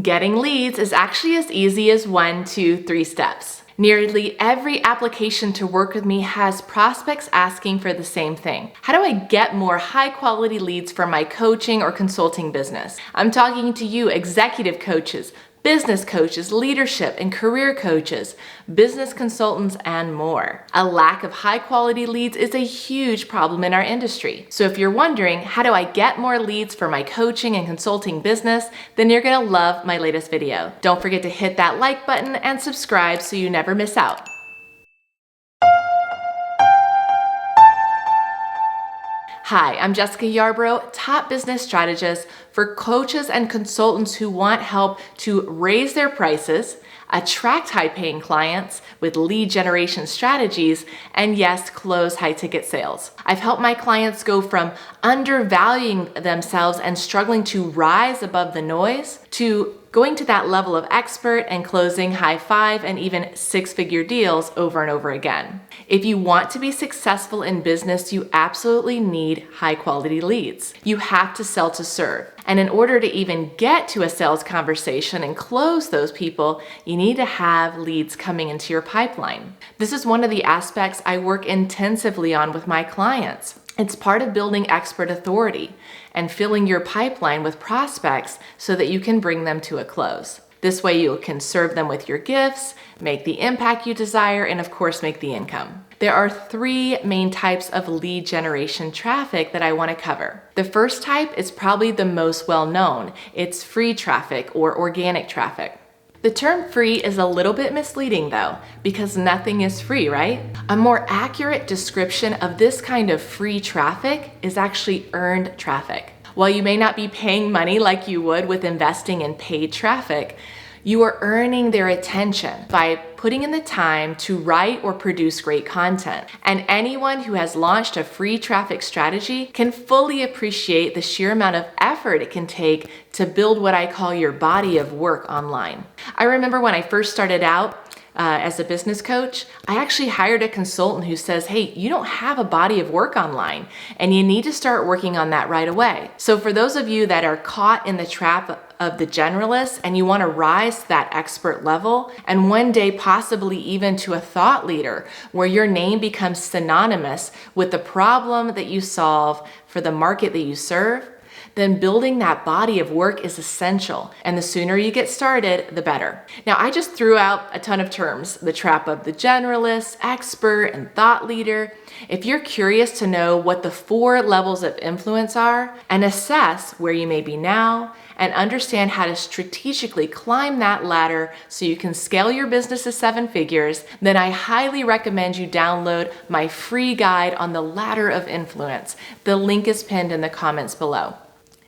Getting leads is actually as easy as 1, 2, 3 steps. Nearly every application to work with me has prospects asking for the same thing. How do I get more high-quality leads for my coaching or consulting business? I'm talking to you, executive coaches, business coaches, leadership and career coaches, business consultants, and more. A lack of high-quality leads is a huge problem in our industry. So if you're wondering, how do I get more leads for my coaching and consulting business, then you're gonna love my latest video. Don't forget to hit that like button and subscribe so you never miss out. Hi, I'm Jessica Yarbrough, top business strategist for coaches and consultants who want help to raise their prices, attract high-paying clients with lead generation strategies, and yes, close high-ticket sales. I've helped my clients go from undervaluing themselves and struggling to rise above the noise to going to that level of expert and closing high 5 and even 6-figure deals over and over again. If you want to be successful in business, you absolutely need high quality leads. You have to sell to serve. And in order to even get to a sales conversation and close those people, you need to have leads coming into your pipeline. This is one of the aspects I work intensively on with my clients. It's part of building expert authority and filling your pipeline with prospects so that you can bring them to a close. This way you can serve them with your gifts, make the impact you desire, and of course make the income. There are 3 main types of lead generation traffic that I want to cover. The first type is probably the most well known. It's free traffic or organic traffic. The term free is a little bit misleading though, because nothing is free, right? A more accurate description of this kind of free traffic is actually earned traffic. While you may not be paying money like you would with investing in paid traffic, you are earning their attention by putting in the time to write or produce great content. And anyone who has launched a free traffic strategy can fully appreciate the sheer amount of effort it can take to build what I call your body of work online. I remember when I first started out as a business coach, I actually hired a consultant who says, hey, you don't have a body of work online and you need to start working on that right away. So for those of you that are caught in the trap of the generalist and you want to rise to that expert level and one day possibly even to a thought leader where your name becomes synonymous with the problem that you solve for the market that you serve, then building that body of work is essential. And the sooner you get started, the better. Now, I just threw out a ton of terms, the trap of the generalist, expert, and thought leader. If you're curious to know what the 4 levels of influence are and assess where you may be now and understand how to strategically climb that ladder so you can scale your business to 7 figures, then I highly recommend you download my free guide on the ladder of influence. The link is pinned in the comments below.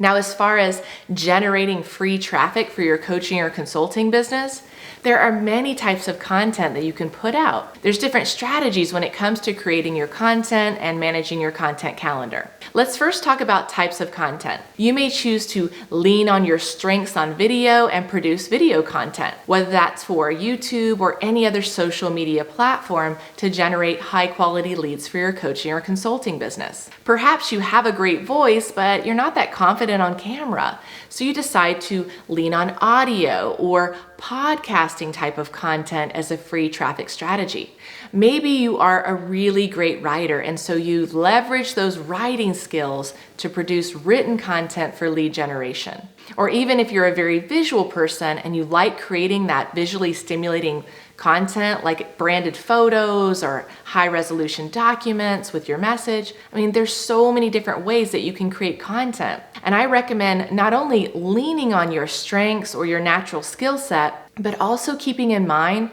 Now, as far as generating free traffic for your coaching or consulting business, there are many types of content that you can put out. There's different strategies when it comes to creating your content and managing your content calendar. Let's first talk about types of content. You may choose to lean on your strengths on video and produce video content, whether that's for YouTube or any other social media platform to generate high quality leads for your coaching or consulting business. Perhaps you have a great voice, but you're not that confident on camera. So you decide to lean on audio or podcasting type of content as a free traffic strategy. Maybe you are a really great writer, and so you leverage those writing skills to produce written content for lead generation. Or even if you're a very visual person and you like creating that visually stimulating content like branded photos or high resolution documents with your message. I mean, there's so many different ways that you can create content. And I recommend not only leaning on your strengths or your natural skill set, but also keeping in mind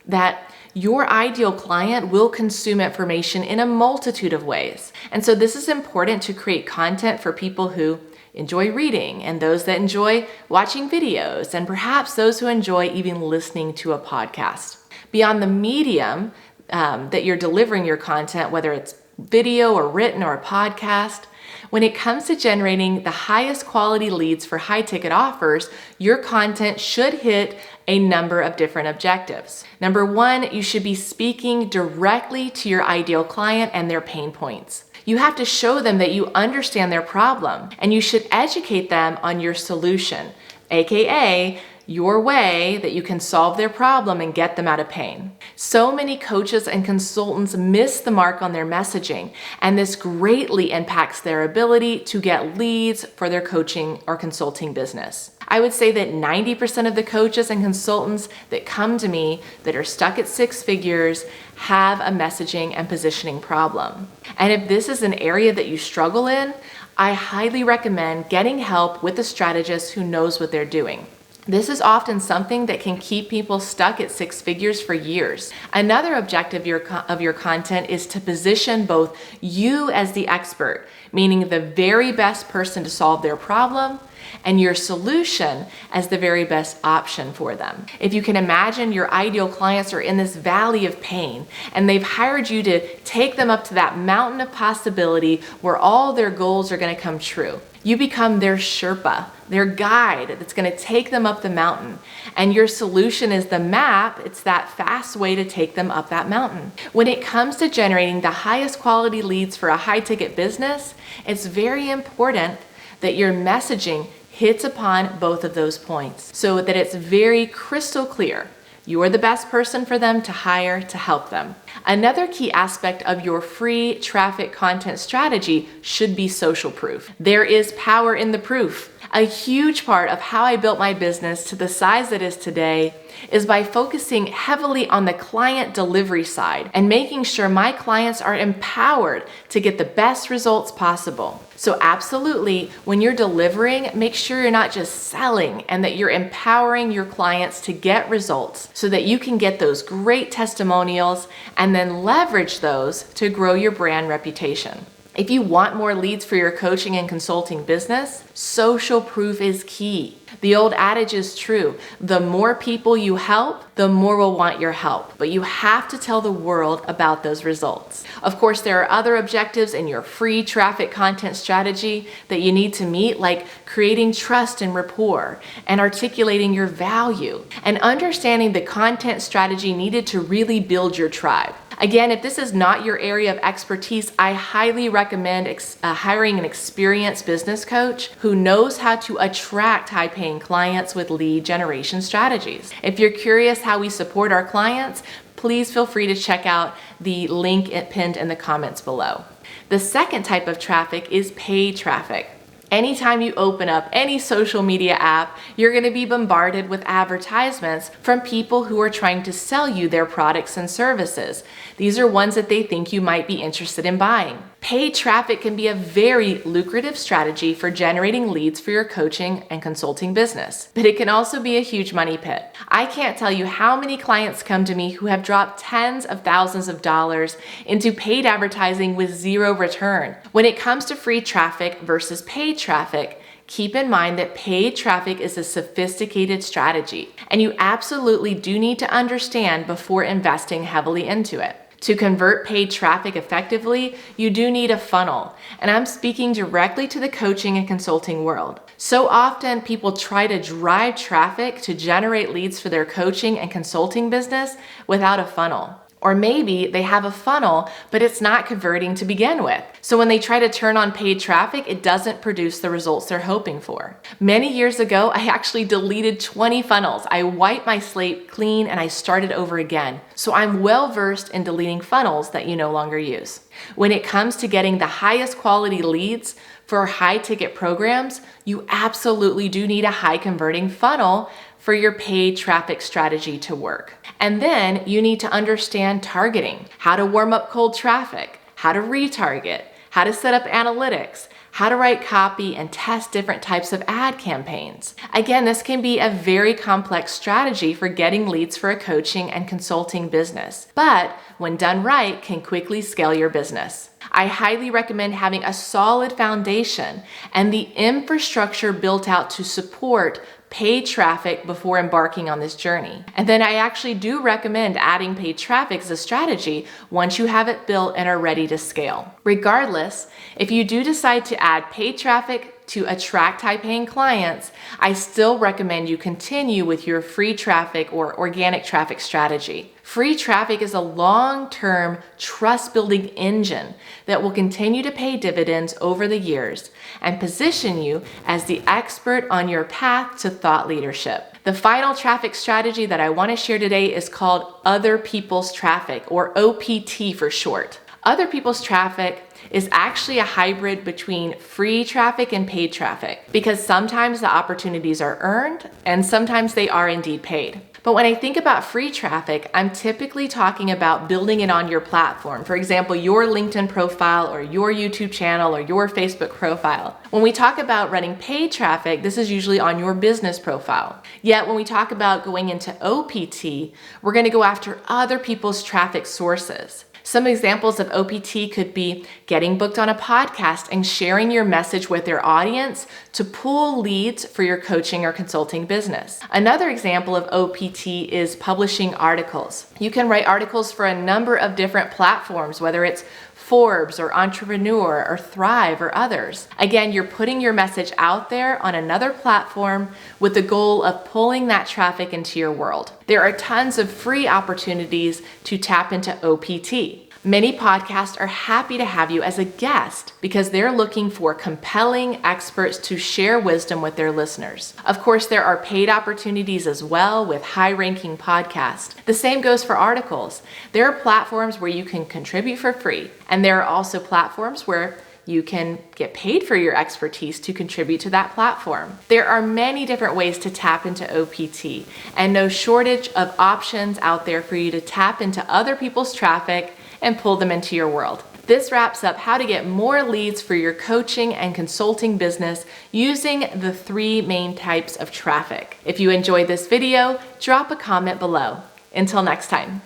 that your ideal client will consume information in a multitude of ways. And so this is important to create content for people who enjoy reading and those that enjoy watching videos and perhaps those who enjoy even listening to a podcast. Beyond the medium that you're delivering your content, whether it's video or written or a podcast, when it comes to generating the highest quality leads for high ticket offers, your content should hit a number of different objectives. Number 1, you should be speaking directly to your ideal client and their pain points. You have to show them that you understand their problem, and you should educate them on your solution aka your way that you can solve their problem and get them out of pain. So many coaches and consultants miss the mark on their messaging, and this greatly impacts their ability to get leads for their coaching or consulting business. I would say that 90% of the coaches and consultants that come to me that are stuck at six figures have a messaging and positioning problem. And if this is an area that you struggle in, I highly recommend getting help with a strategist who knows what they're doing. This is often something that can keep people stuck at six figures for years. Another objective of your content is to position both you as the expert, meaning the very best person to solve their problem, and your solution as the very best option for them. If you can imagine, your ideal clients are in this valley of pain, and they've hired you to take them up to that mountain of possibility where all their goals are going to come true. You become their Sherpa, their guide that's going to take them up the mountain. And your solution is the map. It's that fast way to take them up that mountain. When it comes to generating the highest quality leads for a high-ticket business, it's very important that your messaging hits upon both of those points so that it's very crystal clear. You're the best person for them to hire to help them. Another key aspect of your free traffic content strategy should be social proof. There is power in the proof. A huge part of how I built my business to the size it is today is by focusing heavily on the client delivery side and making sure my clients are empowered to get the best results possible. So absolutely, when you're delivering, make sure you're not just selling and that you're empowering your clients to get results so that you can get those great testimonials and then leverage those to grow your brand reputation. If you want more leads for your coaching and consulting business, social proof is key. The old adage is true. The more people you help, the more will want your help. But you have to tell the world about those results. Of course, there are other objectives in your free traffic content strategy that you need to meet, like creating trust and rapport and articulating your value and understanding the content strategy needed to really build your tribe. Again, if this is not your area of expertise, I highly recommend hiring an experienced business coach who knows how to attract high-paying clients with lead generation strategies. If you're curious how we support our clients, please feel free to check out the link pinned in the comments below. The second type of traffic is paid traffic. Anytime you open up any social media app, you're going to be bombarded with advertisements from people who are trying to sell you their products and services. These are ones that they think you might be interested in buying. Paid traffic can be a very lucrative strategy for generating leads for your coaching and consulting business, but it can also be a huge money pit. I can't tell you how many clients come to me who have dropped tens of thousands of dollars into paid advertising with zero return. When it comes to free traffic versus paid traffic, keep in mind that paid traffic is a sophisticated strategy, and you absolutely do need to understand before investing heavily into it. To convert paid traffic effectively, you do need a funnel, and I'm speaking directly to the coaching and consulting world. So often people try to drive traffic to generate leads for their coaching and consulting business without a funnel. Or maybe they have a funnel, but it's not converting to begin with. So when they try to turn on paid traffic, it doesn't produce the results they're hoping for. Many years ago, I actually deleted 20 funnels. I wiped my slate clean and I started over again. So I'm well versed in deleting funnels that you no longer use. When it comes to getting the highest quality leads for high ticket programs, you absolutely do need a high converting funnel for your paid traffic strategy to work. And then you need to understand targeting, how to warm up cold traffic, how to retarget, how to set up analytics, how to write copy and test different types of ad campaigns. Again, this can be a very complex strategy for getting leads for a coaching and consulting business, but when done right, can quickly scale your business. I highly recommend having a solid foundation and the infrastructure built out to support paid traffic before embarking on this journey. And then I actually do recommend adding paid traffic as a strategy once you have it built and are ready to scale. Regardless, if you do decide to add paid traffic to attract high-paying clients, I still recommend you continue with your free traffic or organic traffic strategy. Free traffic is a long-term trust-building engine that will continue to pay dividends over the years and position you as the expert on your path to thought leadership. The final traffic strategy that I want to share today is called Other People's Traffic, or O.P.T for short. Other People's Traffic is actually a hybrid between free traffic and paid traffic, because sometimes the opportunities are earned and sometimes they are indeed paid. But when I think about free traffic, I'm typically talking about building it on your platform. For example, your LinkedIn profile or your YouTube channel or your Facebook profile. When we talk about running paid traffic, this is usually on your business profile. Yet when we talk about going into O.P.T, we're going to go after other people's traffic sources. Some examples of O.P.T could be getting booked on a podcast and sharing your message with their audience to pull leads for your coaching or consulting business. Another example of O.P.T is publishing articles. You can write articles for a number of different platforms, whether it's Forbes or Entrepreneur or Thrive or others. Again, you're putting your message out there on another platform with the goal of pulling that traffic into your world. There are tons of free opportunities to tap into O.P.T. Many podcasts are happy to have you as a guest because they're looking for compelling experts to share wisdom with their listeners. Of course, there are paid opportunities as well with high-ranking podcasts. The same goes for articles. There are platforms where you can contribute for free, and there are also platforms where you can get paid for your expertise to contribute to that platform. There are many different ways to tap into O.P.T, and no shortage of options out there for you to tap into other people's traffic and pull them into your world. This wraps up how to get more leads for your coaching and consulting business using the 3 main types of traffic. If you enjoyed this video, drop a comment below. Until next time.